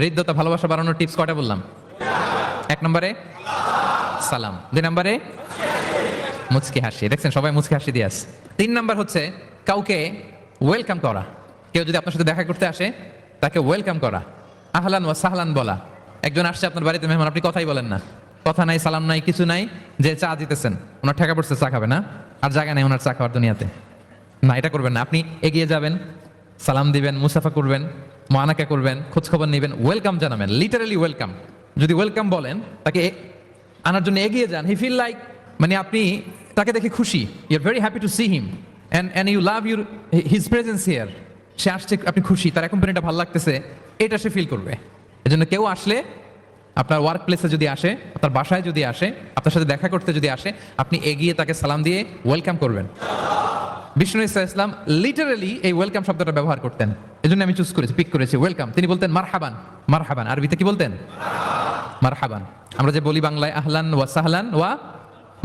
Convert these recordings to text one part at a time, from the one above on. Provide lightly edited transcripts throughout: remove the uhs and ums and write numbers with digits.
হৃদ্যতা ভালোবাসা বাড়ানোর টিপস কয়টা বললাম? 1 নম্বরে সালাম, 2 নম্বরে মুচকি হাসি। দেখছেন সবাই মুচকি হাসি দিয়ে আসে। 3 নাম্বার হচ্ছে কাউকে ওয়েলকাম করা। কেউ যদি আপনার সাথে দেখা করতে আসে তাকে ওয়েলকাম করা, আহলান ওয়া সাহলান বলা। একজন আসছে আপনার বাড়িতে মেহমান, আপনি কথাই বলেন না, কথা নাই, সালাম নাই, কিছু নাই, যে চা দিতেছেন, ওনার ঠেকা পড়ছে চা খাবে না, আর জায়গা নেই ওনার চা খাওয়ার দুনিয়াতে, না এটা করবেন না। আপনি এগিয়ে যাবেন, সালাম দিবেন, মুসাফা করবেন, মুআনাকা করবেন, খোঁজ খবর নেবেন, ওয়েলকাম জানাবেন, লিটারালি ওয়েলকাম। যদি ওয়েলকাম বলেন, তাকে আনার জন্য এগিয়ে যান, হি ফিল লাইক, মানে আপনি তাকে দেখে খুশি, you are very happy to see him and you love your his presence here. সে আসছে, আপনি খুশি, তার কোম্পানিটা ভালো লাগতেছে, এটা সে ফিল করবে। এজন্য কেউ আসলে, আপনার ওয়ার্ক প্লেসে যদি আসে, আপনার বাসায় যদি আসে, আপনার সাথে দেখা করতে যদি আসে, আপনি এগিয়ে তাকে সালাম দিয়ে ওয়েলকাম করবেন। বিষ্ণু ইসলাম লিটারালি এই ওয়েলকাম শব্দটা ব্যবহার করতেন, এজন্য আমি চুজ করেছি, পিক করেছি ওয়েলকাম। তিনি বলতেন মারহাবান। মারহাবান আরবিতে কি বলতেন? মারহাবান। আমরা যে বলি বাংলায় আহলান ওয়া সাহলান ওয়া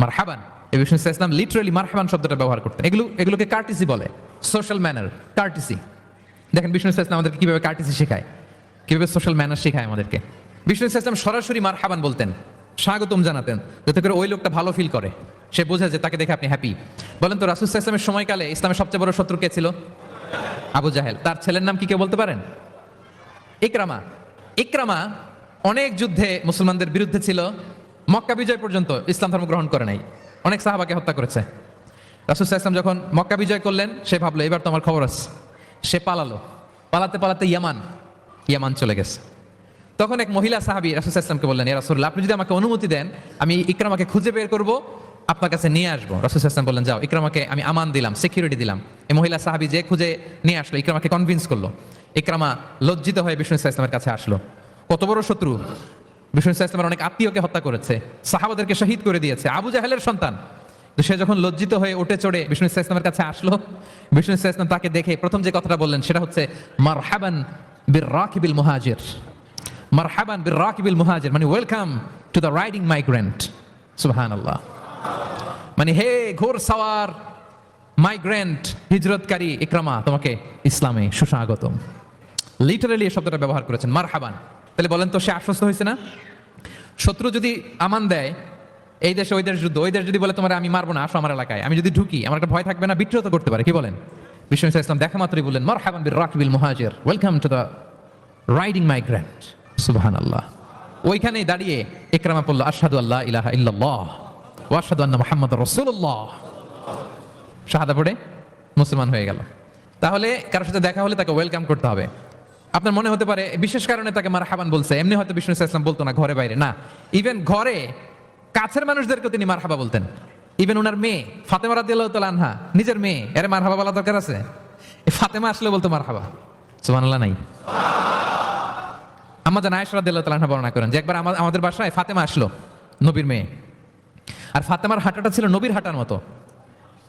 মারহাবান, এই বিষ্ণু ইসলাম লিটারালি মারহাবান শব্দটা ব্যবহার করতেন। এগুলোকে কার্টিসি বলে, সোশ্যাল ম্যানার, কার্টিসি। দেখেন বিষ্ণু ইসলাম আমাদেরকে কিভাবে কার্টিসি শেখায়, কিভাবে সোশ্যাল ম্যানার শেখায় আমাদেরকে। বিষ্ণু ইসলাম সরাসরি মারহাবান বলতেন, স্বাগতম জানাতেন, যাতে করে ওই লোকটা ভালো ফিল করে, সে বোঝে যে তাকে দেখে আপনি হ্যাপি। বলেন তো রাসূল সাল্লাল্লাহু আলাইহি ওয়াসাল্লামের সময়কালে ইসলামের সবচেয়ে বড় শত্রু কে ছিল? আবু জাহেল। তার ছেলের নাম কি কেউ বলতে পারেন? ইকরামা। ইকরামা অনেক যুদ্ধে মুসলমানদের বিরুদ্ধে ছিল, মক্কা বিজয় পর্যন্ত ইসলাম ধর্ম গ্রহণ করে নাই, অনেক সাহাবাকে হত্যা করেছে। রাসূল সাল্লাল্লাহু আলাইহি ওয়াসাল্লাম যখন মক্কা বিজয় করলেন, সে ভাবলো এবার তো আমার খবর আছে, সে পালালো। পালাতে পালাতে ইয়ামান চলে গেছে। তখন এক মহিলা সাহাবী রাসূল সাল্লাল্লাহু আলাইহি ওয়াসাল্লামকে বললেন, ইয়া রাসূলুল্লাহ, আপনি যদি আমাকে অনুমতি দেন, আমি ইকরামাকে খুঁজে বের করব, আপনার কাছে নিয়ে আসবো। রাসূল সাল্লাল্লাহু আলাইহি ওয়াসাল্লাম বললেন, যাও, ইকরামাকে আমি আমান দিলাম, সিকিউরিটি দিলাম। এই মহিলা সাহাবী যে খুঁজে নিয়ে আসলো, ইকরামাকে কনভিন্স করলো। ইকরামা লজ্জিত হয়ে বিষ্ণু সাল্লাল্লাহু আলাইহি ওয়াসাল্লামের কাছে আসলো। কত বড় শত্রু! বিষ্ণু সাল্লাল্লাহু আলাইহি ওয়াসাল্লামের অনেক আত্মীয়কে হত্যা করেছে, সাহাবাদেরকে শহীদ করে দিয়েছে, আবু জাহেলের সন্তান। তো সে যখন লজ্জিত হয়ে উঠে চড়ে বিষ্ণু সাল্লাল্লাহু আলাইহি ওয়াসাল্লামের কাছে আসলো, বিষ্ণু সাল্লাল্লাহু আলাইহি ওয়াসাল্লাম তাকে দেখে প্রথম যে কথাটা বললেন সেটা হচ্ছে মারহাবান বির রাকিবিল মুহাজির। মারহাবান বির রাকিবিল মুহাজির মানে welcome to the riding migrant. সুবহানাল্লাহ। মানে হে ঘোর সাওয়ার মাইগ্রেন্ট, হিজরতকারী ইকরামা, তোমাকে ইসলামে সুস্বাগতম। লিটারালি এই শব্দটা ব্যবহার করেছেন, মারহাবান। তাহলে বলেন তো, সে আশ্বস্ত হয়েছে না? শত্রু যদি আমান দেয়, এই দেশে ওই দেশ যুদ্ধ, ওই দেশ যদি বলে তোমার আমি মারবো না, আসো আমার এলাকায়, আমি যদি ঢুকি, আমার একটা ভয় থাকবে না? বিদ্রোহ তো করতে পারে, কি বলেন? বিষ্ণু ইসলাম দেখা মাত্রই বললেন মারহাবান বির রাকিবিল মুহাজির, welcome to the riding migrant. সুবহানাল্লাহ। ওইখানেই দাঁড়িয়ে ইকরামা বলল, আশহাদু আল্লা ইলাহা ইল্লাল্লাহ ওয়া আশহাদু আন্না মুহাম্মাদুর রাসূলুল্লাহ। শাহাদা পড়ে মুসলমান হয়ে গেল। তাহলে কারোর সাথে দেখা হলে তাকে ওয়েলকাম করতে হবে। আপনার মনে হতে পারে বিশেষ কারণে তাকে মারহাবান বলছে, এমনি হয়তো বিষ্ণু ইসলাম বলতো না ঘরে বাইরে, না, ইভেন ঘরে কাছের মানুষদেরকে তিনি মারহাবা বলতেন। ইভেন ওনার মেয়ে ফাতেমা রাদিয়াল্লাহু তাআলা আনহা, নিজের মেয়ে, এরে মারহাবা বলা দরকার আছে? ফাতেমা আসলে বলতো মারহাবা। সুবহানাল্লাহ নাই? আম্মা জান আয়েশা রাদিয়াল্লাহু তাআলা আনহা বর্ণনা করেন যে একবার আমাদের বাসায় ফাতেমা আসলো, নবীর মেয়ে, আর ফাতেমার হাঁটাটা ছিল নবীর হাঁটার মতো।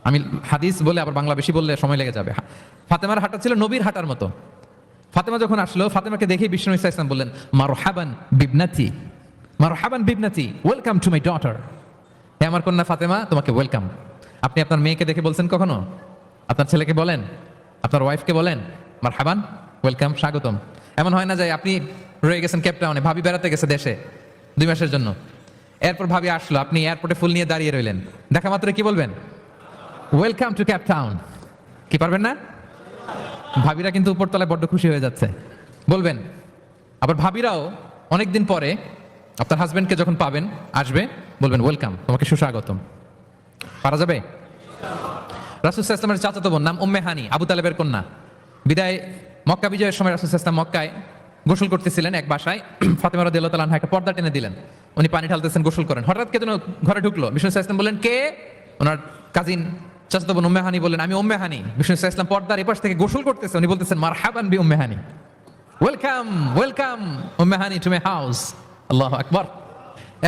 আমি হাদিস বলে আবার বাংলা বেশি বললে সময় লেগে যাবে। ফাতেমার হাঁটা ছিল নবীর হাঁটার মতো। ফাতেমা যখন আসলো, ফাতেমাকে দেখে বিষ্ণু ইসলাম বললেন মারহাবান বিবনাতি, মারহাবান বিবনাতি, ওয়েলকাম টু মাই ডটার। হে আমার কন্যা ফাতেমা, তোমাকে ওয়েলকাম। আপনি আপনার মেয়েকে দেখে বলছেন কখনো? আপনার ছেলেকে বলেন, আপনার ওয়াইফকে বলেন মারহাবান, ওয়েলকাম, স্বাগতম? এমন হয় না যে আপনি রয়ে গেছেন কেপটাউনে, ভাবি বেড়াতে গেছে দেশে 2 মাসের জন্য, এরপর ভাবি আসলো, আপনি এয়ারপোর্টে ফুল নিয়ে দাঁড়িয়ে রইলেন, দেখা মাত্র কি বলবেন? Welcome to Cape Town. কি পারবেন না? ভাবিরা কিন্তু উপরতলায় বড্ড খুশি হয়ে যাচ্ছে, বলবেন। আবার ভাবিরাও অনেকদিন পরে আপনার হাজবেন্ডকে যখন পাবেন, আসবে, বলবেন ওয়েলকাম, তোমাকে সুস্বাগতম। পারা যাবে? রাসূল সাল্লাল্লাহু আলাইহি ওয়াসাল্লামের চাচাতো বোন নাম উম্মে হানি, আবু তালেবের কন্যা। বিদায় মক্কা বিজয়ের সময় রাসূল সাল্লাল্লাহু আলাইহি ওয়াসাল্লাম মক্কায় গোসল করতেছিলেন এক বাসায়। ফাতেমা রাদিয়াল্লাহু তাআলা আনহা একটা পর্দা টেনে দিলেন, উনি পানি ঢালতেছেন, গোসল করেন। হঠাৎ কে যেন ঘরে ঢুকলো। বিষ্ণু সাল্লাল্লাহু আলাইহি ওয়াসাল্লাম বললেন, কে? ওনার কাজিন চাচাতো বোন উম্মে হানি বললেন, আমি উম্মে হানি। বিষ্ণু সাল্লাল্লাহু আলাইহি ওয়াসাল্লাম পর্দার এপাশ থেকে গোসল করতেছে, উনি বলতেছেন মারহাবান বি উম্মে হানি, ওয়েলকাম, ওয়েলকাম উম্মে হানি টু মাই হাউস। আল্লাহু আকবার।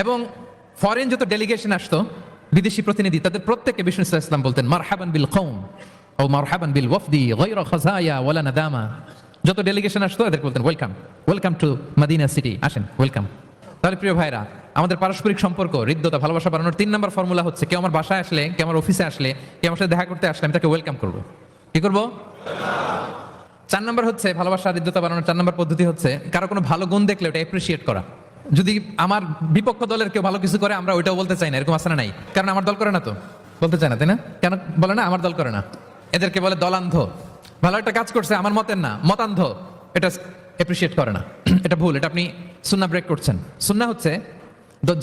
এবং ফরেন যত ডেলিগেশন আসতো, বিদেশি প্রতিনিধি, তাদের প্রত্যেককে বিষ্ণু সাল্লাল্লাহু আলাইহি ওয়াসাল্লাম বলতেন মারহাবান বিল কওম ও মারহাবান বিল ওয়াফদি গায়রা খাজায়া ওয়ালা নাদামা। যত ডেলিগেশন আসতো এদের বলতেন welcome, welcome to Madina city, আসেন, ওয়েলকাম। তাহলে প্রিয় ভাইরা, আমাদের পারস্পরিক সম্পর্ক, হৃদ্যতা, ভালোবাসা বাড়ানোর 3 নম্বর ফর্মুলা হচ্ছে, কেউ আমার বাসায় আসলে, কেউ আমার অফিসে আসলে, কেউ আমার সাথে দেখা করতে আসলে, আমি তাকে ওয়েলকাম করবো। কি করবো? 4 নম্বর হচ্ছে ভালোবাসা হৃদ্যতা বাড়ানোর 4 নম্বর পদ্ধতি হচ্ছে কারো কোনো ভালো গুণ দেখলে ওটা অ্যাপ্রিসিয়েট করা। যদি আমার বিপক্ষ দলের কেউ ভালো কিছু করে আমরা ওইটাও বলতে চাই না, এরকম আছে না নাই? কারণ আমার দল করে না তো, বলতে চায় না, তাই না? কেন বলে না? আমার দল করে না, এদেরকে বলে দলান্ধ। ভালো একটা কাজ করছে আমার মতের না, মতান্ধ, এটা অ্যাপ্রিসিয়েট করে না। এটা ভুল, এটা আপনি সুন্নাহ ব্রেক করছেন। সুন্নাহ হচ্ছে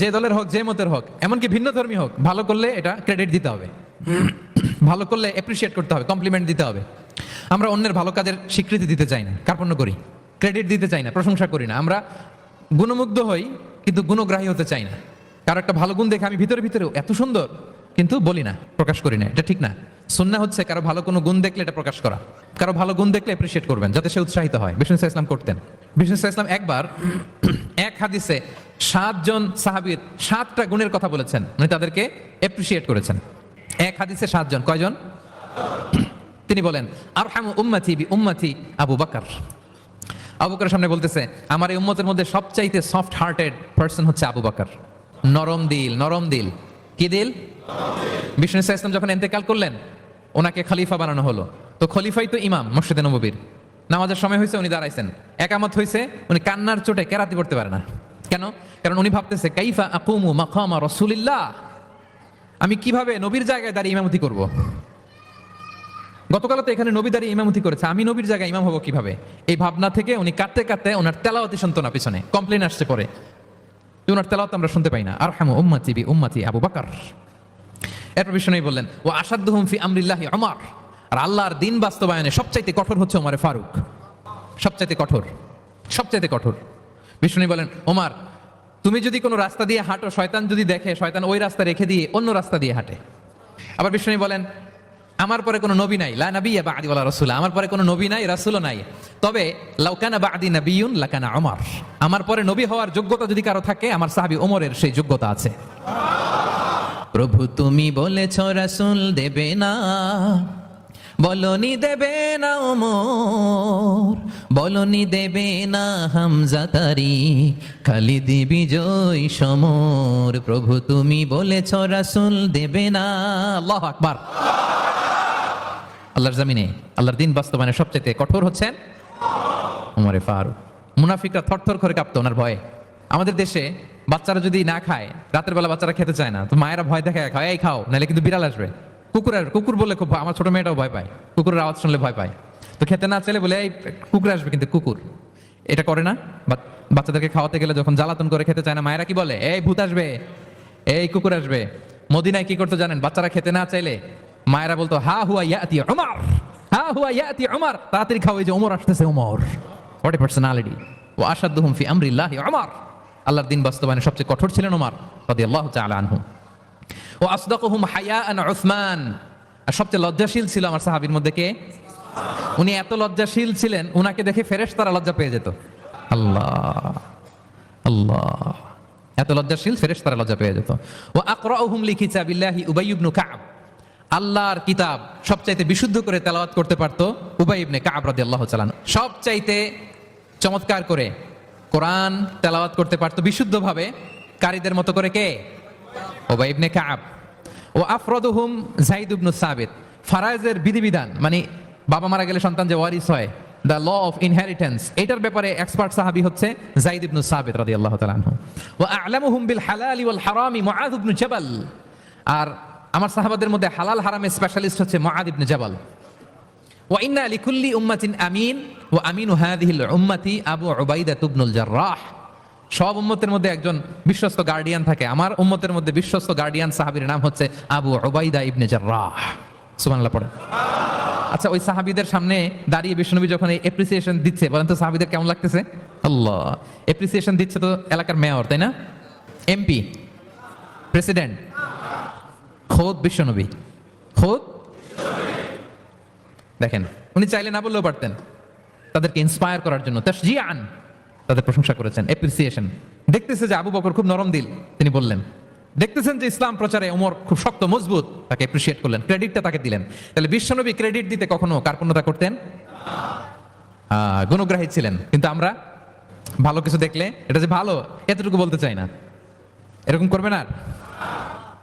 যে দলের হোক, যে মতের হোক, এমনকি ভিন্ন ধর্মী হোক, ভালো করলে এটা ক্রেডিট দিতে হবে, ভালো করলে অ্যাপ্রিসিয়েট করতে হবে, কমপ্লিমেন্ট দিতে হবে। আমরা অন্যের ভালো কাজের স্বীকৃতি দিতে চাই না, কার্পণ্য করি, ক্রেডিট দিতে চাই না, প্রশংসা করি না। আমরা গুণমুগ্ধ হই কিন্তু গুণগ্রাহী হতে চাই না। কারো একটা ভালো গুণ দেখে আমি ভিতরে ভিতরেও এত সুন্দর কিন্তু বলি না, প্রকাশ করি না, এটা ঠিক না। সুন্নাহ হচ্ছে কারো ভালো কোনো গুণ দেখলে এটা প্রকাশ করা, কারো ভালো গুণ দেখলে অ্যাপ্রিসিয়েট করবেন যাতে সে উৎসাহিত হয়। বিষ্ণু ইসলাম করতেন। বিষ্ণু ইসলাম একবার এক হাদিসে 7 জন সাহাবীর 7টা গুণের কথা বলেছেন, মানে তাদেরকে অ্যাপ্রিসিয়েট করেছেন। এক হাদিসে 7 জন, কয়জন? তিনি বলেন আরহামু উম্মতি বি উম্মতি আবু বকর। আবু বকরের সামনে বলতেছে আমার এই উম্মতের মধ্যে সবচাইতে সফট হার্টেড পারসন হচ্ছে আবু বকর। নরম দিল, নরম দিল। কি দিল? বিষ্ণু ইসলাম যখন ইন্তেকাল করলেন ওনাকে খলিফা বানানো হলো। তো খলিফাই তো ইমাম মসজিদে নববীর। নামাজের সময় হয়েছে, উনি দাঁড়াইছেন, একামত হয়েছে, উনি কান্নার চোটে কেরাতি পড়তে পারে না। কেন? কারণ উনি ভাবতেছে কাইফা আকুমু মাকামা রাসূলিল্লাহ, আমি কিভাবে নবীর জায়গায় দাঁড়িয়ে ইমামতি করব। গতকাল তো এখানে নবী দাঁড়িয়ে ইমামতি করেছে, আমি নবীর জায়গায় ইমাম হবো কিভাবে? এই ভাবনা থেকে উনি কাঁদতে কাঁদতে ওনার তেলাওয়াতি শুনতো না, পিছনে কমপ্লেন আসছে পরে, ওনার তেলাওয়াত আমরা শুনতে পাই না। আরহামু উম্মতি বি উম্মতি আবু বকর। এরপর বিষ্ণু বললেন ও আসাদুহুম ফি আমরিল্লাহি উমর, আর আল্লাহর দিন বাস্তবায়নে সবচাইতে কঠোর হচ্ছে ওমরে ফারুক। সবচাইতে কঠোর, সবচাইতে কঠোর। বিষ্ণু বলেন ওমর, তুমি যদি কোনো রাস্তা দিয়ে হাঁটো, শয়তান যদি দেখে, শয়তান ওই রাস্তা রেখে দিয়ে অন্য রাস্তা দিয়ে হাঁটে। আবার বিষ্ণু বলেন আমার পরে কোনো নবী নাই, লা নাবিয়্যা বা'দি ওয়ালা রাসূল, আমার পরে কোনো নবী নাই, রাসূলও নাই, তবে লাউ কানা বা'দি নাবিয়্যুন লাকানা উমর, আমার পরে নবী হওয়ার যোগ্যতা যদি কারো থাকে আমার সাহাবী ওমরের সেই যোগ্যতা আছে। প্রভু তুমি বলেছ রাসূল দেবে না, বলনি দেবে না ওমর, বলনি দেবে না হামজা তারি, খালিদ বিজয় সমর। প্রভু তুমি বলেছ রাসূল দেবে না। আল্লাহু আকবার। আল্লাহর জমিনে আল্লাহর দিন বাস্তবায়নে সবচেয়ে কঠোর হচ্ছেন ওমরে ফারুক। মুনাফিকরা থরথর করে কাঁপতো ওনার ভয়ে। আমাদের দেশে বাচ্চারা যদি না খায়, রাতের বেলা বাচ্চারা খেতে চায় না, তো মায়েরা ভয় দেখায় খায়, এই খাও নাহলে কিন্তু বিড়াল আসবে। কুকুর বললে খুব, আমার ছোট মেয়েটাও ভয় পায়, কুকুরের আওয়াজ শুনলে ভয় পায়। তো খেতে না চাইলে বলে এই কুকুর আসবে, কিন্তু কুকুর এটা করে না। বাচ্চাদেরকে খাওয়াতে গেলে যখন জ্বালাতন করে খেতে চায় না, মায়েরা কি বলে? এই ভূত আসবে, এই কুকুর আসবে। মদিনায় কি করতো জানেন? বাচ্চারা খেতে না চাইলে মায়েরা বলতো হা হুয়া ইয়াতি উমর, হা হুয়া ইয়াতি উমর, তাড়াতাড়ি খাও, এই যে ওমর আসতেছে। ওমর হোয়াট এ পার্সোনালিটি। ও আসাদুহুম ফি আমরিল্লাহি উমর, আল্লাহর দিন বাস্তবায়নে সবচেয়ে কঠোর ছিলেন ওমর রাদিয়াল্লাহু তাআলা আনহু। ও আসদাকুহুম হায়াআন উসমান, আর সবচেয়ে লজ্জাশীল ছিল আমার সাহাবীর মধ্যে কে? উনি এত লজ্জাশীল ছিলেন, উনাকে দেখে ফেরেশতারা লজ্জা পেয়ে যেত। আল্লাহ আল্লাহ, এত লজ্জাশীল, ফেরেশতারা লজ্জা পেয়ে যেত। ও আকরাউহুম লিকিতাবিল্লাহি উবাই ইবনে কাব, আল্লাহর কিতাব সবচাইতে বিশুদ্ধ করে তেলাওয়াত করতে পারতো উবাই ইবনে কাব রাদিয়াল্লাহু তাআলা। সবচাইতে চমৎকার করে কোরআন তেলাওয়াত করতে পারতো বিশুদ্ধভাবে কারীদের মতো করে কে? উবাই ইবনে কাব। ও আফরাদুহুম যায়েদ ইবনে সাবিত, ফারায়েজের বিধিবিধান, মানে বাবা মারা গেলে সন্তান যে ওয়ারিস হয়, দ্য ল অফ ইনহেরিটেন্স, এটার ব্যাপারে এক্সপার্ট সাহাবী হচ্ছে যায়েদ ইবনে সাবিত রাদিয়াল্লাহু তাআলা আনহু। ওয়া আ'লামুহুম বিল হালালি ওয়াল হারামি মুআয ইবনে জাবাল, আর আমার সাহাবাদের মধ্যে হালাল হারামের স্পেশালিস্ট হচ্ছে মুআয ইবনে জাবাল। ওয়া ইন্না লিকুল্লি উম্মাতিন আমিন ওয়া আমিনু হাযিহিল উম্মতি আবু উবাইদা ইবনুল জাররাহ, সব উম্মতের মধ্যে একজন বিশ্বস্ত গার্ডিয়ান থাকে, আমার উম্মতের মধ্যে বিশ্বস্ত গার্ডিয়ান সাহাবীর নাম হচ্ছে আবু উবাইদা ইবনে জাররাহ। সুবহানাল্লাহ পড়ে। আচ্ছা, ওই সাহাবীদের সামনে দাঁড়িয়ে বিশ্বনবী যখন এই অ্যাপ্রিসিয়েশন দিচ্ছে, বলেন তো সাহাবীদের কেমন লাগতেছে? আল্লাহ, অ্যাপ্রিসিয়েশন দিচ্ছে তো এলাকার মেয়র, তাই না? এমপি, প্রেসিডেন্ট, খোদ বিশ্বনবী, খোদ। দেখেন, উনি চাইলে না বললেও পারতেন, তাদেরকে ইন্সপায়ার করার জন্য তাশজিআন তাদের প্রশংসা করেছেন, অ্যাপ্রিসিয়েশন। দেখতেছে যে আবু বকর খুব নরম দিল, তিনি বললেন। দেখতেছেন যে ইসলাম প্রচারে ওমর খুব শক্ত মজবুত, তাকে অ্যাপ্রিসিয়েট করলেন, ক্রেডিটটা তাকে দিলেন। তাহলে বিশ্বনবী ক্রেডিট দিতে কখনো কার্পণ্যতা করতেন? গুণগ্রাহী ছিলেন। কিন্তু আমরা ভালো কিছু দেখলে এটা যে ভালো এতটুকু বলতে চাই না। এরকম করবেন আর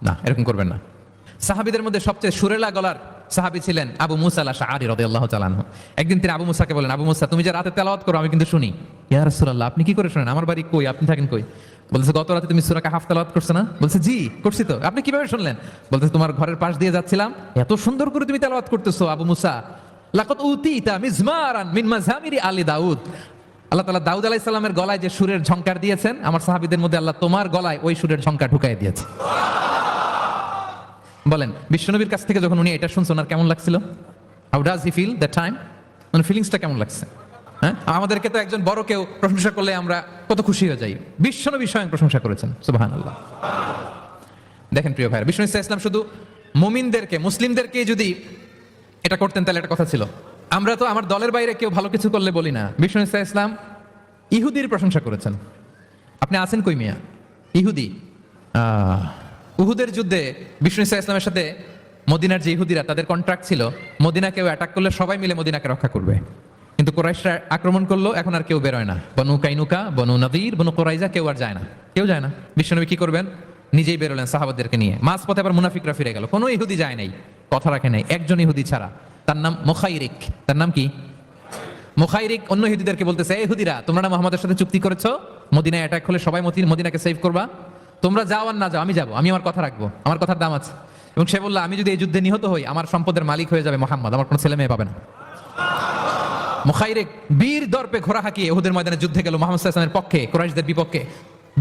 না, এরকম করবেন না। সাহাবীদের মধ্যে সবচেয়ে সুরেলা গলার সাহাবী ছিলেন আবু মুসা আল-আশআরী রাদিয়াল্লাহু তাআলা আনহু। একদিন তিনি আবু মুসাকে বলেন, আবু মুসা তুমি যে রাতে তেলাওয়াত করো আমি কিন্তু শুনি। ইয়া রাসূলুল্লাহ আপনি কি করে শুনেন? আমার বাড়ি কই, আপনি থাকেন কই? বলছে গত রাতে তুমি সূরা কাহফ তেলাওয়াত করছো না? বলছে জি করছি তো। আপনি কিভাবে শুনলেন? বলতে তোমার ঘরের পাশ দিয়ে যাচ্ছিলাম, এত সুন্দর করে তুমি তেলাওয়াত করতেছো আবু মুসা, লাকাদ উতিতা মিজমারান মিন মাযামিরি আলি দাউদ। আল্লাহ তাআলা দাউদ আলাইহিস সালামের গলায় যে সুরের ঝংকার দিয়েছেন, আমার সাহাবীদের মধ্যে আল্লাহ তোমার গলায় ওই সুরের ঝংকার ঢুকাই দিয়েছে। বলেন বিশ্বনবীর কাছ থেকে যখন উনি এটা শুনছেন আর কেমন লাগছিল? How does he feel that time? মানে ফিলিংসটা কেমন লাগছে? হ্যাঁ, আমাদেরকে তো একজন বড় কেউ প্রশংসা করলে আমরা কত খুশি হয়ে যাই। বিশ্বনবী স্বয়ং প্রশংসা করেছেন, সুবহানাল্লাহ। দেখেন প্রিয় ভাইরা, বিষ্ণু ইসলাম শুধু মুমিনদেরকে, মুসলিমদেরকে যদি এটা করতেন তাহলে একটা কথা ছিল। আমরা তো আমার দলের বাইরে কেউ ভালো কিছু করলে বলি না। বিষ্ণু ইসলাম ইহুদির প্রশংসা করেছেন। আপনি আছেন কই মিয়া? ইহুদি। উহুদের যুদ্ধে বিষ্ণু ইসলামের সাথে মদিনার যে ইহুদিরা, তাদের কন্ট্রাক্ট ছিল মদিনা কেউ অ্যাটাক করলে সবাই মিলে মদিনাকে রক্ষা করবে। কিন্তু কুরাইশরা আক্রমণ করলো, এখন আর কেউ বেরোয় না। বনু কাইনুকা, বনু নদীর, বনু কুরাইজা কেউ আর যায় না, কেউ যায় না। বিশ্বনবী কি করবেন? নিজেই বেরোলেন সাহাবাদেরকে নিয়ে। মাঝ পথে আবার মুনাফিকরা ফিরে গেল, কোনো ইহুদি যায় নাই, কথা রাখে নাই, একজন ইহুদি ছাড়া। তার নাম মুখাইরিক। তার নাম কি? মুখাইরিক। অন্য ইহুদিদেরকে বলতেছে, এই ইহুদিরা তোমরা না মুহাম্মাদের সাথে চুক্তি করেছো মদিনায় অ্যাটাক হলে সবাই মদিনাকে সেভ করবা, তোমরা যাও আর না যাও আমি যাবো, আমি আমার কথা রাখবো, আমার কথার দাম আছে। এবং সে বললো আমি যদি এই যুদ্ধে নিহত হই আমার সম্পদের মালিক হয়ে যাবে মুহাম্মদ, আমার কোনো ছেলে মেয়ে পাবে না। মুখাইরিক বীর দর্পে ঘোড়া হাঁকিয়ে উহুদের ময়দানে যুদ্ধে গেল মুহাম্মদ সাল্লাল্লাহু আলাইহি ওয়াসাল্লামের পক্ষে, কুরাইশদের বিপক্ষে।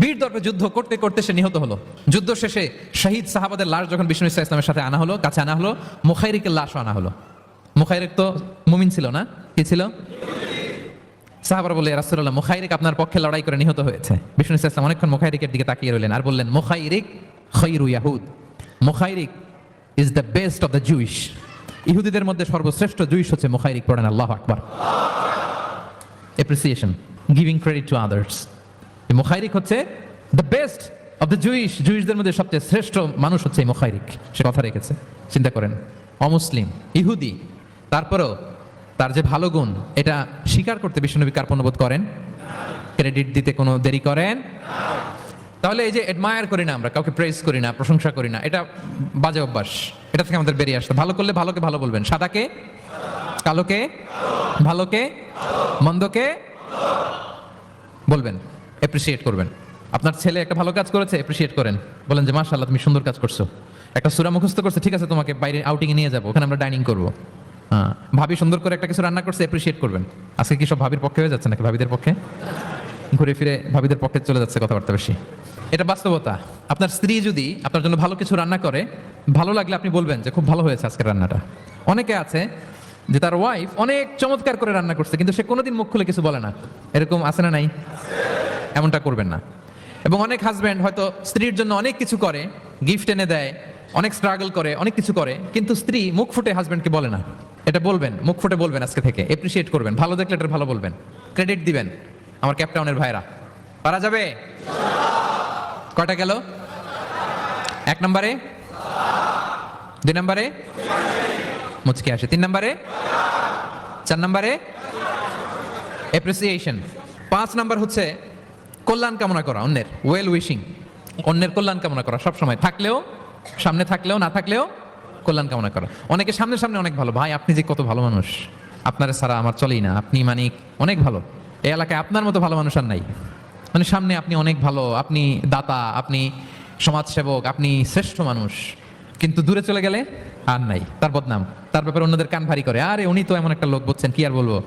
বীর দর্পে যুদ্ধ করতে করতে সে নিহত হলো। যুদ্ধ শেষে শহীদ সাহাবাদের লাশ যখন বিষ্ণু ইসলামের সাথে আনা হলো, কাছে আনা হলো, মুখাইরিকের লাশও আনা হলো। মুখাইরিক তো মুমিন ছিল না, কি ছিল? সাহাবারা বলে, ইয়া রাসূলুল্লাহ মুখাইরিক আপনার পক্ষে লড়াই করে নিহত হয়েছে। বিষ্ণু ইসলাম অনেকক্ষণ মুখাইরিকের দিকে তাকিয়ে রইলেন আর বললেন, মুখাইরিক খায়রু ইয়াহুদ। মুখাইরিক is the best of the Jewish. ইহুদিদের মধ্যে সর্বশ্রেষ্ঠ জুইশ হচ্ছে মুখাইরিক। পড়েন আল্লাহু আকবার। Appreciation, giving credit to others. মুখাইরিক হচ্ছে the best of the Jewish. জুইশদের মধ্যে সবচেয়ে শ্রেষ্ঠ মানুষ হচ্ছে এই মুখাইরিক। সে কথা রেখেছে। চিন্তা করেন, অমুসলিম, ইহুদি, তারপরেও তার যে ভালো গুণ এটা স্বীকার করতে বিশ্বনবী কার্পণ্যবোধ করেন? ক্রেডিট দিতে কোনো দেরি করেন? তাহলে এই যে অ্যাডমায়ার করি না আমরা, কাউকে প্রেজ করি না, প্রশংসা করি না, এটা বাজে অভ্যাস। এটা থেকে আমাদের বেরিয়ে আসতে, ভালো করলে ভালোকে ভালো বলবেন, সাদাকে কালোকে, ভালোকে মন্দকে বলবেন, অ্যাপ্রিসিয়েট করবেন। আপনার ছেলে একটা ভালো কাজ করেছে, অ্যাপ্রিসিয়েট করেন, বলেন যে মাশাআল্লাহ তুমি সুন্দর কাজ করছো। একটা সূরা মুখস্থ করছে, ঠিক আছে তোমাকে বাইরে আউটিং এ নিয়ে যাবো, ওখানে আমরা ডাইনিং করবো। ভাবি সুন্দর করে একটা কিছু রান্না করছে, অ্যাপ্রিসিয়েট করবেন। আজকে কি সব ভাবির পক্ষে হয়ে যাচ্ছে নাকি ভাবিদের পক্ষে? ঘুরে ফিরে ভাবিদের পক্ষে চলে যাচ্ছে কথাবার্তা বেশি। এটা বাস্তবতা। আপনার স্ত্রী যদি আপনার জন্য ভালো কিছু রান্না করে, ভালো লাগলে আপনি বলবেন যে খুব ভালো হয়েছে আজকের রান্নাটা। অনেকে আছে যে তার ওয়াইফ অনেক চমৎকার করে রান্না করছে কিন্তু সে কোনোদিন মুখ খুলে কিছু বলে না, এরকম আছে না নাই? এমনটা করবেন না। এবং অনেক হাজব্যান্ড হয়তো স্ত্রীর জন্য অনেক কিছু করে, গিফট এনে দেয়, অনেক স্ট্রাগল করে, অনেক কিছু করে, কিন্তু স্ত্রী মুখ ফুটে হাজব্যান্ডকে বলে না। এটা বলবেন, মুখ ফুটে বলবেন আজকে থেকে, এপ্রিসিয়েট করবেন, ভালো দেখলে এটা ভালো বলবেন, ক্রেডিট দিবেন। আমার ক্যাপটাউনের ভাইরা পারা যাবে? কয়টা গেল? 1 নম্বরে, 2 নম্বরে মুচকি আসে, 3 নম্বরে, 4 নম্বরে অ্যাপ্রিসিয়েশন, 5 নাম্বার হচ্ছে কল্যাণ কামনা করা, অন্যের ওয়েল উইশিং, অন্যের কল্যাণ কামনা করা সব সময়, থাকলেও, সামনে থাকলেও না থাকলেও কল্যাণ কামনা করা। অনেকে সামনে সামনে অনেক ভালো, ভাই আপনি যে কত ভালো মানুষ, আপনার ছাড়া আমার চলেই না, আপনি মানিক অনেক ভালো, এই এলাকায় আপনার মতো ভালো মানুষ আর নাই। মানে সামনে আপনি অনেক ভালো, আপনি দাতা, আপনি সমাজসেবক, আপনি শ্রেষ্ঠ মানুষ, কিন্তু দূরে চলে গেলে আর নাই, তার বদনাম, তার ব্যাপারে অন্যদের কান ভারী করে, আরে উনি তো এমন একটা লোক, বুঝছেন কি আর বলবো,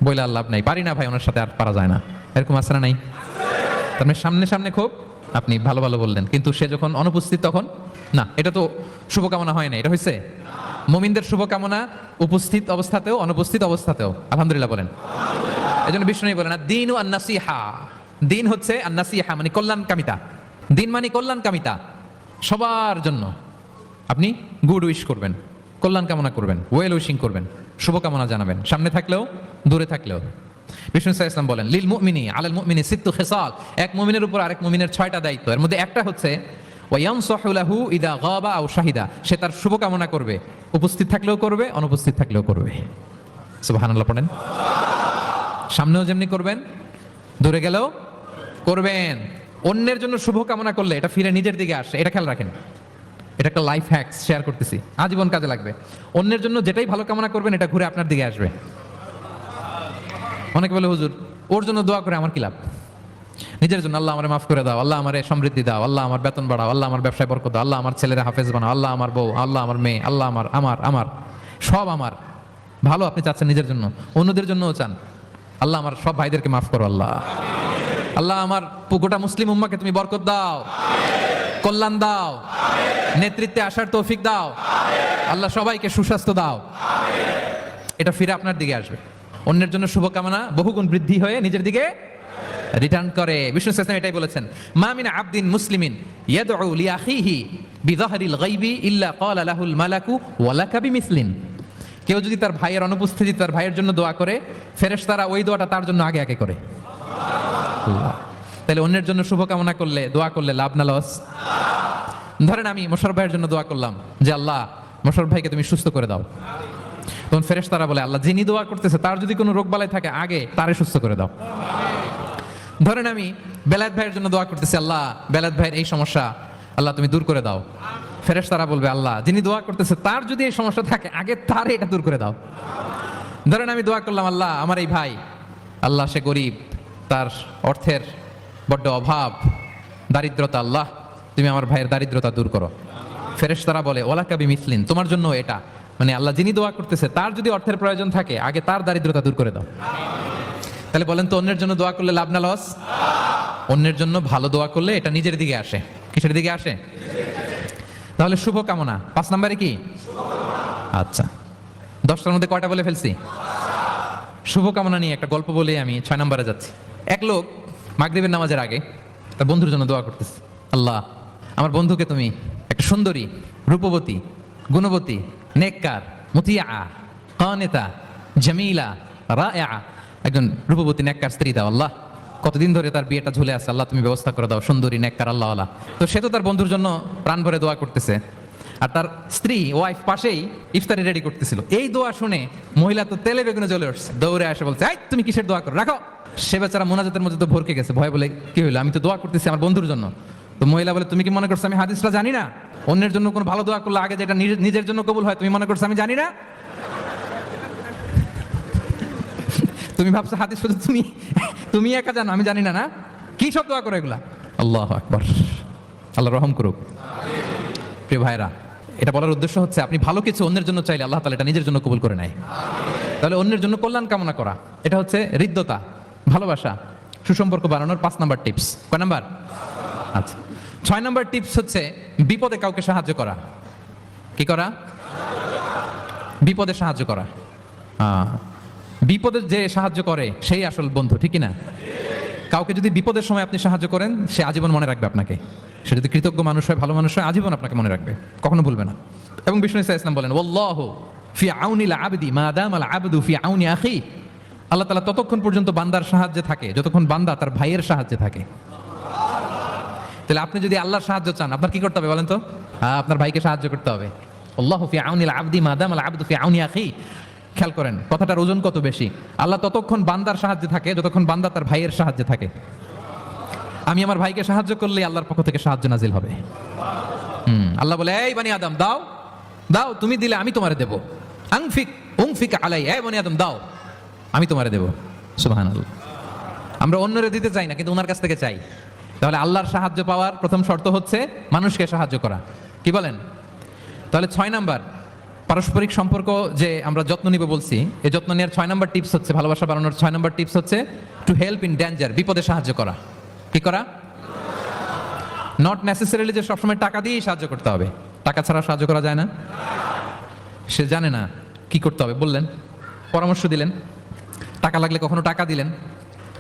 বইলে আর লাভ নাই, পারি না ভাই ওনার সাথে, আর পারা যায় না, এরকম আছে না নাই? তার মানে সামনে সামনে খুব আপনি ভালো ভালো বললেন, কিন্তু সে যখন অনুপস্থিত তখন না। এটা তো শুভকামনা হয় না, এটা হয়েছে মুমিনদের শুভকামনা উপস্থিত অবস্থাতেও অনুপস্থিত অবস্থাতেও। আলহামদুলিল্লাহ বলেন। এই জন্য বিষ্ণু বলেন দ্বীন আন নাসিহা, দিন হচ্ছে আন নাসিহা মানে কল্যাণ কামিতা, দিন মানে কল্যাণ কামিতা, সবার জন্য আপনি গুড উইশ করবেন, কল্যাণ কামনা করবেন, ওয়েল উইশিং করবেন, শুভকামনা জানাবেন, সামনে থাকলেও দূরে থাকলেও। বিষ্ণু সাল্লাল্লাহু আলাইহি ওয়াসাল্লাম বলেন লিল মুমিনি আলাল মুমিনি সিত্তু খিসাল, এক মুমিনের উপর আরেক মুমিনের 6টা দায়িত্ব, এর মধ্যে একটা হচ্ছে ওয়া ইয়ানসাহু লাহু ইদা গাবা আও শাহিদা, সে তার শুভকামনা করবে, উপস্থিত থাকলেও করবে, অনুপস্থিত থাকলেও করবে। সুবহানাল্লাহ পড়েন। সামনেও যেমনি করবেন, দূরে গেলেও করবেন। অন্যের জন্য শুভকামনা করলে এটা ফিরে নিজের দিকে আসে, এটা খেয়াল রাখেন। এটা একটা লাইফ হ্যাক শেয়ার করতেছি, আজীবন কাজে লাগবে। অন্যের জন্য যেটাই ভালো কামনা করবেন এটা ঘুরে আপনার দিকে আসবে। অনেকে বলে হুজুর ওর জন্য দোয়া করে আমার কি লাভ? নিজের জন্য আল্লাহ আমারে মাফ করে দাও, আল্লাহ আমারে সমৃদ্ধি দাও, আল্লাহ আমার বেতন বাড়াও, আল্লাহ আমার ব্যবসায় বরকত দাও, আল্লাহ আমার ছেলেরা হাফেজ বানাও, আল্লাহ আমার বউ, আল্লাহ আমার মেয়ে, আল্লাহ আমার আমার আমার সব আমার ভালো আপনি চাচ্ছেন নিজের জন্য, অন্যদের জন্যও চান। আল্লাহ আমার সব ভাইদেরকে মাফ করো, আল্লাহ আল্লাহ আমার গোটা মুসলিম উম্মাকে তুমি বরকত দাও, কল্যাণ দাও, নেতৃত্বে আসার তৌফিক দাও, আল্লাহ সবাইকে সুস্বাস্থ্য দাও। এটা ফিরে আপনার দিকে আসবে। অন্যের জন্য শুভকামনা বহুগুণ বৃদ্ধি হয়ে নিজের দিকে রিটার্ন করে। বিষ্ণু সাল্লাল্লাহু এটাই বলেছেন, মা মিন আবদিন মুসলিমিন ইয়াদউ লিআখিহি বিযাহরিল গায়বি ইল্লা ক্বালা লাহুল মালাকু ওয়া লাকা বিমিসলিন। কেউ যদি তার ভাইয়ের অনুপস্থিতি তার ভাইয়ের জন্য দোয়া করে, ফেরেশতারা ওই দোয়াটা তার জন্য আগে আগে করে। তাহলে অন্যের জন্য শুভকামনা করলে, দোয়া করলে লাভ না লস? ধরেন আমি মোশাররফ ভাইয়ের জন্য দোয়া করলাম যে আল্লাহ মোশাররফ ভাইকে তুমি সুস্থ করে দাও, তখন ফেরেশতারা বলে আল্লাহ যিনি দোয়া করতেছে তার যদি কোনো রোগ বালাই থাকে আগে তারে সুস্থ করে দাও। ধরেন আমি বেলায়েত ভাইয়ের জন্য দোয়া করতেছি, আল্লাহ বেলায়েত ভাইয়ের এই সমস্যা আল্লাহ তুমি দূর করে দাও, ফেরেশতারা বলবে আল্লাহ যিনি দোয়া করতেছে তার যদি এই সমস্যা থাকে আগে তারে এটা দূর করে দাও। ধরেন আমি দোয়া করলাম আল্লাহ আমার এই ভাই, আল্লাহ সে গরিব, তার অর্থের বড্ড অভাব, দারিদ্রতা, আল্লাহ তুমি আমার ভাইয়ের দারিদ্রতা দূর করো। ফেরেশতারা বলে ওয়ালাকা বিমিসলিন, তোমার জন্য এটা, মানে আল্লাহ যিনি দোয়া করতেছে তার যদি অর্থের প্রয়োজন থাকে আগে তার দারিদ্রতা দূর করে দাও। তাহলে বলেন তো অন্যের জন্য দোয়া করলে লাভ না লস? অন্যের জন্য ভালো দোয়া করলে এটা নিজের দিকে আসে। কিসের দিকে আসে? তাহলে শুভকামনা 5 নম্বরে কি? আচ্ছা 10টার মধ্যে কয়টা বলে ফেলছি? শুভকামনা নিয়ে একটা গল্প বলে আমি 6 নম্বরে যাচ্ছি। এক লোক মাগরিবের নামাজের আগে তার বন্ধুর জন্য দোয়া করতেছে, আল্লাহ আমার বন্ধুকে তুমি একটা সুন্দরী, রূপবতী, গুণবতী, নেককার, মুতিয়া, কানেতা, জামিলা, রায়া, একজন রূপবতী নেককার স্ত্রী দাও আল্লাহ। কতদিন ধরে তার বিয়েটা ঝুলে আছে, আল্লাহ তুমি ব্যবস্থা করে দাও, সুন্দরী নেককার আল্লাহওয়ালা। তো সে তো তার বন্ধুর জন্য প্রাণ ভরে দোয়া করতেছে, আর তার স্ত্রী ওয়াইফ পাশেই ইফতারি রেডি করতেছিল। এই দোয়া শুনে মহিলা তো তেলে বেগুনে জ্বলে উঠছে, দৌড়ে আসে বলছে এই তুমি কিসের দোয়া করো, রাখো। সে বেচারা মোনাজাতের মধ্যে তো ভরকে গেছে, ভয় বলে কি হইলো, আমি তো দোয়া করতেছি আমার বন্ধুর জন্য। তো মহিলা বলে তুমি কি মনে করছো আমি হাদিসটা জানি না? অন্যের জন্য কোনো ভালো দোয়া করলে আগে যেটা নিজের জন্য কবুল হয় তুমি মনে করছো আমি জানি না? তুমি ভাবছো হাদিস শুধু তুমি একা জানো, আমি জানি না? না কি সব দোয়া করো এগুলা? আল্লাহু আকবার, আল্লাহ রহম করুক। প্রিয় ভাইরা, এটা বলার উদ্দেশ্য হচ্ছে আপনি ভালো কিছু অন্যের জন্য চাইলে আল্লাহ তাআলা এটা নিজের জন্য কবুল করে নেয়। তাহলে অন্যের জন্য কল্যাণ কামনা করা এটা হচ্ছে হৃদ্যতা, ভালোবাসা, সুসম্পর্ক বানানোর 5 নাম্বার টিপস। কয় নাম্বার? আচ্ছা 6 নাম্বার টিপস হচ্ছে বিপদে কাউকে সাহায্য করা। কি করা? বিপদে সাহায্য করা। বিপদে যে সাহায্য করে সেই আসল বন্ধু, ঠিক না? কাউকে যদি বিপদের সময় আপনি সাহায্য করেন সে আজীবন মনে রাখবে আপনাকে। সে যদি কৃতজ্ঞ মানুষ হয়, ভালো মানুষ হয়, আজীবন আপনাকে মনে রাখবে, কখনো ভুলবে না। এবং বিষ্ণু ইসলাম বলেন ওয়াল্লাহু ফি আউনিল আবদি মা দামাল আবদু ফি আউনি আখি। আল্লাহ তাআলা ততক্ষণ পর্যন্ত বান্দার সাহায্যে থাকে যতক্ষণ বান্দা তার ভাইয়ের সাহায্যে থাকে। তাহলে আপনি যদি আল্লাহর সাহায্য চান আপনার কি করতে হবে বলেন তো? আপনার ভাইকে সাহায্য করতে হবে। আল্লাহু ফি আউনিল আবদি মা দামাল আবদু ফি আউনি আখি। খেয়াল করেন কথাটার ওজন কত বেশি। আল্লাহ ততক্ষণ বান্দার সাহায্যে থাকে যতক্ষণ বান্দা তার ভাইয়ের সাহায্যে থাকে। আমি আমার ভাইকে সাহায্য করলে আল্লাহর পক্ষ থেকে সাহায্য নাজিল হবে। আল্লাহ বলে এই বনি আদম দাও দাও, তুমি দিলে আমি তোমারে দেব। উনফিক আলাই, এই বনি আদম দাও আমি তোমারে দেব। সুবহানাল্লাহ। আমরা অন্যরে দিতে চাই না কিন্তু ওনার কাছ থেকে চাই। তাহলে আল্লাহর সাহায্য পাওয়ার প্রথম শর্ত হচ্ছে মানুষকে সাহায্য করা। কি বলেন? তাহলে 6 নাম্বার পারস্পরিক সম্পর্ক যে আমরা যত্ন নিব বলছি, এই যত্ন নেওয়ার 6 নাম্বার টিপস হচ্ছে, ভালোবাসা বাড়ানোর 6 নাম্বার টিপস হচ্ছে টু হেল্প ইন ডেঞ্জার। বিপদে সাহায্য করা। কি করা? নট নেসেসারিলি যে সবসময় টাকা দিয়েই সাহায্য করতে হবে। টাকা ছাড়া সাহায্য করা যায় না। সে জানে না কি করতে হবে, বললেন, পরামর্শ দিলেন, টাকা লাগলে কখনো টাকা দিলেন।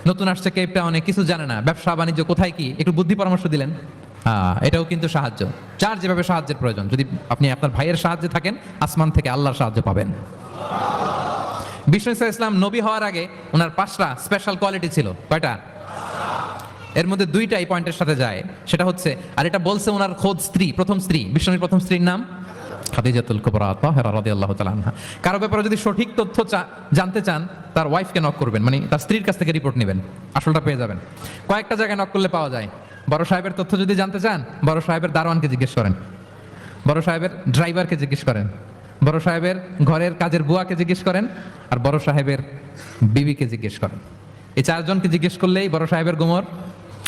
নতুন আসছে কেপ টাউনে, কিছু জানে না, ব্যবসা বাণিজ্য কোথায় কি, একটু বুদ্ধি পরামর্শ দিলেন। এটাও কিন্তু সাহায্য। যার যেভাবে সাহায্যের প্রয়োজন। যদি আপনি আপনার ভাইয়ের সাহায্যে থাকেন আসমান থেকে আল্লাহর সাহায্য পাবেন। বিষ্ণু ইসলাম নবী হওয়ার আগে ওনার 5টা স্পেশাল কোয়ালিটি ছিল। কয়টা? এর মধ্যে 2টা এই পয়েন্টের সাথে যায়। সেটা হচ্ছে, আর এটা বলছে ওনার খোদ স্ত্রী, প্রথম স্ত্রী, বিষ্ণুর প্রথম স্ত্রীর নাম খাদিজাতুল কুবরা তাহেরা রাদিয়াল্লাহু তাআলা আনহা। কারো ব্যাপারে যদি সঠিক তথ্য জানতে চান তার ওয়াইফকে নক করবেন, মানে তার স্ত্রীর কাছ থেকে রিপোর্ট নেবেন, আসলটা পেয়ে যাবেন। কয়েকটা জায়গায় নক করলে পাওয়া যায়। বড় সাহেবের তথ্য যদি জানতে চান বড় সাহেবের দারোয়ানকে জিজ্ঞেস করেন। বড় সাহেবের ড্রাইভারকে জিজ্ঞেস করেন, বড় সাহেবের ঘরের কাজের বুয়াকে জিজ্ঞেস করেন, আর বড় সাহেবের বিবিকে জিজ্ঞেস করেন। এই চারজনকে জিজ্ঞেস করলেই বড় সাহেবের গোমর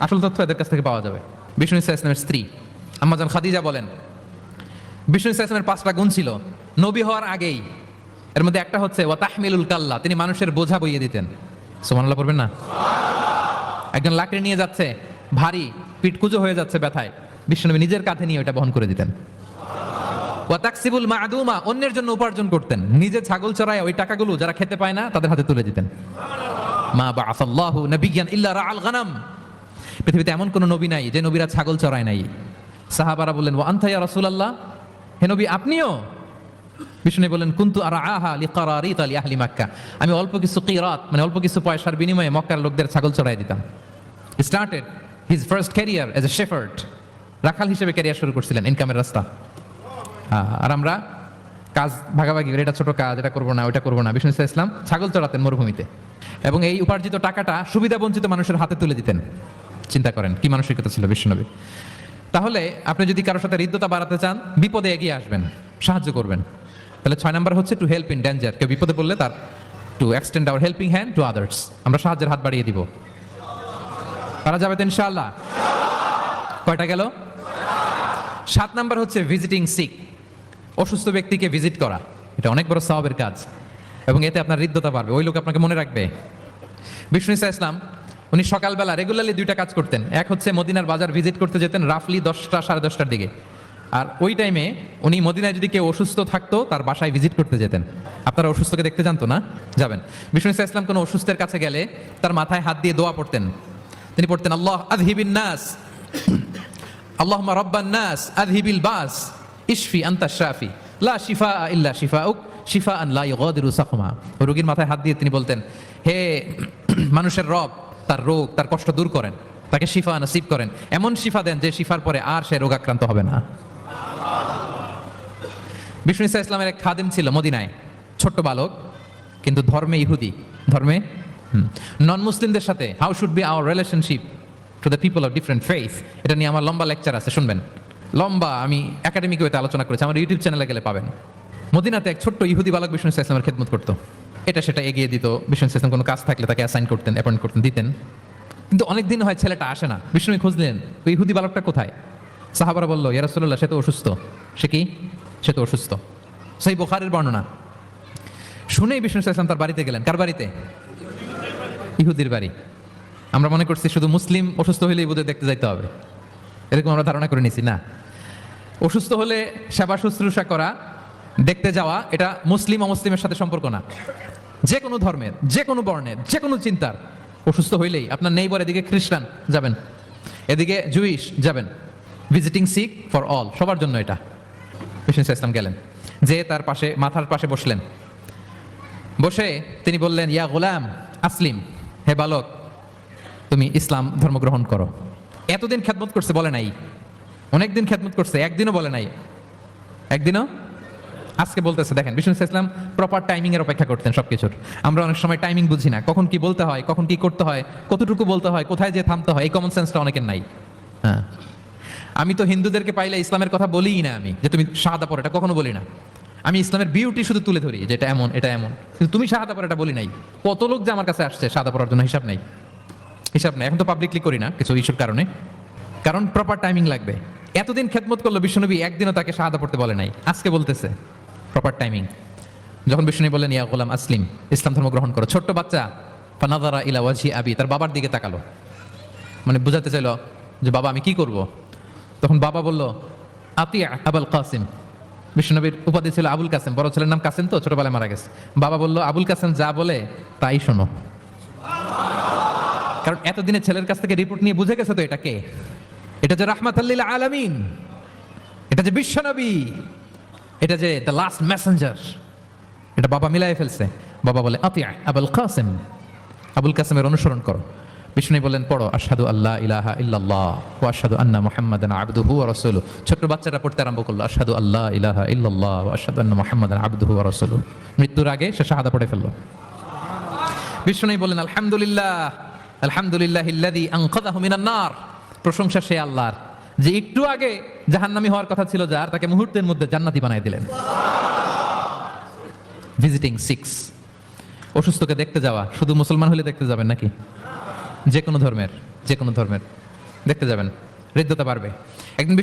আসল তথ্য এদের কাছ থেকে পাওয়া যাবে। বিষ্ণু ইসা ইসলামের স্ত্রী আম্মাজান খাদিজা বলেন, বিষ্ণু ইসা ইসলামের 5টা গুণ ছিল নবী হওয়ার আগেই। এর মধ্যে একটা হচ্ছে ওয়া তাহমিলুল কাল্লা, তিনি মানুষের বোঝা বইয়ে দিতেন। সুবহানাল্লাহ পড়বেন না? একজন লাকড়ি নিয়ে যাচ্ছে, ভারী, পিঠ কুঁজো হয়ে যাচ্ছে ব্যথায়, বিশ্বনবী নিজের কাঁধে নিয়ে ওটা বহন করে দিতেন। ওয়া তাকসিবুল মা'দুমা, অন্যের জন্য উপার্জন করতেন, নিজে ছাগল চড়ায় ওই টাকাগুলো যারা খেতে পায় না তাদের হাতে তুলে দিতেন। মা বা'আসাল্লাহু নাবিয়্যান ইল্লা রাআল গানাম, পৃথিবীতে এমন কোন নবী নাই যে নবীরা ছাগল চড়ায় নাই। সাহাবারা বললেন ওয়া আনতা ইয়া রাসূলুল্লাহ, হে নবী আপনিও? বিষ্ণু বললেন কুনতু আরআহা লিকারারিত লিআহলি মক্কা, আমি অল্প কিছু কিরাত মানে অল্প কিছু পয়সার বিনিময়ে মক্কার লোকদের ছাগল চড়াই দিতাম। He started his first career as a shepherd, রাখাল হিসেবে ক্যারিয়ার শুরু করছিলেন, ইনকামের রাস্তা। আর আমরা কাজ ভাগাভাগি, এটা ছোট কাজ, এটা করবো না, ওইটা করবো না। বিষ্ণু ইসলাম ছাগল চড়াতেন মরুভূমিতে, এবং এই উপার্জিত টাকাটা সুবিধা বঞ্চিত মানুষের হাতে তুলে দিতেন। চিন্তা করেন কি মানসিকতা ছিল বিষ্ণুনবী। তাহলে আপনি যদি কারোর সাথে হৃদ্যতা বাড়াতে চান, বিপদে এগিয়ে আসবেন, সাহায্য করবেন। তাহলে 6 নাম্বার হচ্ছে টু হেল্প ইন ডেঞ্জার, কেউ বিপদে পড়লে তার to extend hour helping hand to others, আমরা সাহায্যের হাত বাড়িয়ে দিব। তারা যাবে তো ইনশাআল্লাহ। কয়টা গেল? 7 নাম্বার হচ্ছে ভিজিটিং সিক, অসুস্থ ব্যক্তিকে ভিজিট করা। এটা অনেক বড় সওয়াবের কাজ এবং এতে আপনার হৃদ্যতা বাড়বে, ওই লোক আপনাকে মনে রাখবে। বিষ্ণু ইসা ইসলাম উনি সকালবেলা রেগুলারলি 2টা কাজ করতেন। এক হচ্ছে মদিনার বাজার ভিজিট করতে যেতেন রাফলি 10টা সাড়ে 10টার দিকে, আর ওই টাইমে উনি মদিনায় যদি কেউ অসুস্থ থাকতো তার বাসায় ভিজিট করতে যেতেন। আপনারা অসুস্থকে দেখতে জানতো না? যাবেন। বিষ্ণু ইসা ইসলাম কোনো অসুস্থের কাছে গেলে তার মাথায় হাত দিয়ে দোয়া পড়তেন। তিনি পড়তেন আল্লাহ আযহিবিন নাস, আল্লাহুম্মা রাব্বান নাস আযহিবিল বাস ইশফি আনতা শাফি লা শিফা ইল্লা শিফাউক শিফাআন লা ইগাদিরু সাকমা। রোগীর মাথায় হাত দিয়ে তিনি বলতেন, হে মানুষের রব, তার রোগ তার কষ্ট দূর করেন, তাকে শিফা নসিব করেন, এমন শিফা দেন যে শিফার পরে আর সে রোগাক্রান্ত হবে না। বিষ্ণু ইসা ইসলামের এক খাদেম ছিল মদিনায়, ছোট্ট বালক, কিন্তু ধর্মে ইহুদি, ধর্মে নন মুসলিমদের সাথে how should be our relationship to the people of different faith, এটা নিয়ে আমার লম্বা লেকচার আছে, শুনবেন। লম্বা, আমি একাডেমিক ওয়েতে আলোচনা করেছি, আমার ইউটিউব চ্যানেলে গেলে পাবেন। মদিনাতে এক ছোট্ট ইহুদি বালক বিষ্ণু ইসা ইসলামের খেদমত করতো, এটা সেটা এগিয়ে দিত। বিষ্ণু ইসা ইসলাম কোনো কাজ থাকলে তাকে অ্যাসাইন করতেন, অ্যাপয়েন্ট করতেন, দিতেন। কিন্তু অনেক দিন হয় ছেলেটা আসে না। বিষ্ণু খুঁজলেন ওই ইহুদি বালকটা কোথায়। সাহাবারা বলল ইয়া রাসূলুল্লাহ, সে তো অসুস্থ। সে কি? সে তো অসুস্থ। সেই বুখারীর বর্ণনা শুনেই বিষ্ণু ইসা ইসলাম তার বাড়িতে গেলেন। কার বাড়িতে? ইহুদির বাড়ি। আমরা মনে করছি শুধু মুসলিম অসুস্থ হলেই বোধহয় দেখতে যাইতে হবে, এরকম আমরা ধারণা করে নিছি। না, অসুস্থ হলে সেবা শুশ্রূষা করা, দেখতে যাওয়া, এটা মুসলিম অমুসলিমের সাথে সম্পর্ক না। যে কোনো ধর্মের, যে কোনো বর্ণের, যে কোনো চিন্তার অসুস্থ হইলেই আপনার নেইবার, এদিকে খ্রিস্টান যাবেন, এদিকে জুইশ যাবেন, ভিজিটিং সিক ফর অল, সবার জন্য এটা। বিষ্ণু ইসা ইসলাম গেলেন, যে তার পাশে মাথার পাশে বসলেন। বসে তিনি বললেন ইয়া গোলাম আসলিম, হে বালক তুমি ইসলাম ধর্ম গ্রহণ করো। এতদিন খেদমত করছে, বলে নাই। অনেকদিন খেদমত করছে, একদিনও বলে নাই। একদিনও, আজকে বলতেছে। দেখেন বিষ্ণু ইসা ইসলাম প্রপার টাইমিং এর অপেক্ষা করতেন সবকিছুর। আমরা অনেক সময় টাইমিং বুঝি না, কখন কি বলতে হয়, কখন কি করতে হয়, কতটুকু বলতে হয়, কোথায় যে থামতে হয়, এই কমন সেন্সটা অনেকের নাই। হ্যাঁ, আমি তো হিন্দুদেরকে পাইলে ইসলামের কথা বলিই না, আমি যে তুমি শাহাদা পড়ো, এটা কখনো বলি না। আমি ইসলামের বিউটি শুধু তুলে ধরি, যে এটা এমন, এটা এমন, কিন্তু তুমি শাহাদা পড়ো এটা বলি নাই। কত লোক যে আমার কাছে আসছে শাহাদা পড়ার জন্য, হিসাব নাই, হিসাব নাই। এখন তো পাবলিকলি করি না কিছু ইস্যুর কারণে, কারণ প্রপার টাইমিং লাগবে। এতদিন খেদমত করলো বিশ্বনবী, একদিনও তাকে শাহাদা পড়তে বলে নাই, আজকে বলতেছে প্রপার টাইমিং। যখন বিষ্ণু বললেন ইয়া গোলাম আসলিম, ইসলাম ধর্ম গ্রহণ করো, ছোট্ট বাচ্চা ফানাযারা ইলা ওয়াজহি আবি, তার বাবার দিকে তাকালো, মানে বুঝাতে চাইলো যে বাবা আমি কি করব। তখন বাবা বলল আতিয়া আবুল কাসিম। বিষ্ণুনবীর উপাধি ছিল আবুল কাসেম, বড় ছেলের নাম কাসেম, তো ছোটবেলায় মারা গেছে। বাবা বলল আবুল কাসেম যা বলে তাই শোনো, কারণ এতদিনে ছেলের কাছ থেকে রিপোর্ট নিয়ে বুঝে গেছে তো এটা কে, এটা যে রাহমাতুল লিল আলামিন, এটা যে বিশ্বনবী, এটা যে দ্য লাস্ট মেসেঞ্জার, এটা বাবা মিলাই ফেলছে। বাবা বলে আতিয়া আবুল কাসেম, আবুল কাসেমের অনুসরণ করো। বিষ্ণু বললেন পড়ো আশহাদু আল্লা ইলাহা ইল্লাল্লাহ ওয়া আশহাদু আন্না মুহাম্মাদান আবদুহু ওয়া রাসূলুহু। ছোট বাচ্চাটা পড়তে আরম্ভ করলো আশহাদু আল্লা ইলাহা ইল্লাল্লাহ ওয়া আশহাদু আন্না মুহাম্মাদান আবদুহু ওয়া রাসূলুহু। মৃত্যুর আগে সে শাহাদা পড়ে ফেললো। বিষ্ণু বললেন আলহামদুলিল্লাহ আলহামদুলিল্লাহিল্লাযী আনকাযাহু মিনান নার, প্রশংসা সে আল্লাহর যে একটু আগে জাহান্নামী হওয়ার কথা ছিল যার, তাকে মুহূর্তের মধ্যে জান্নাতি বানাই দিলেন। ভিজিটিং 6, অসুস্থকে দেখতে যাওয়া। শুধু মুসলমান হলে দেখতে যাবেন নাকি? যে কোনো ধর্মের দেখতে যাবেন, হৃদ্যতা বাড়বে। একদিন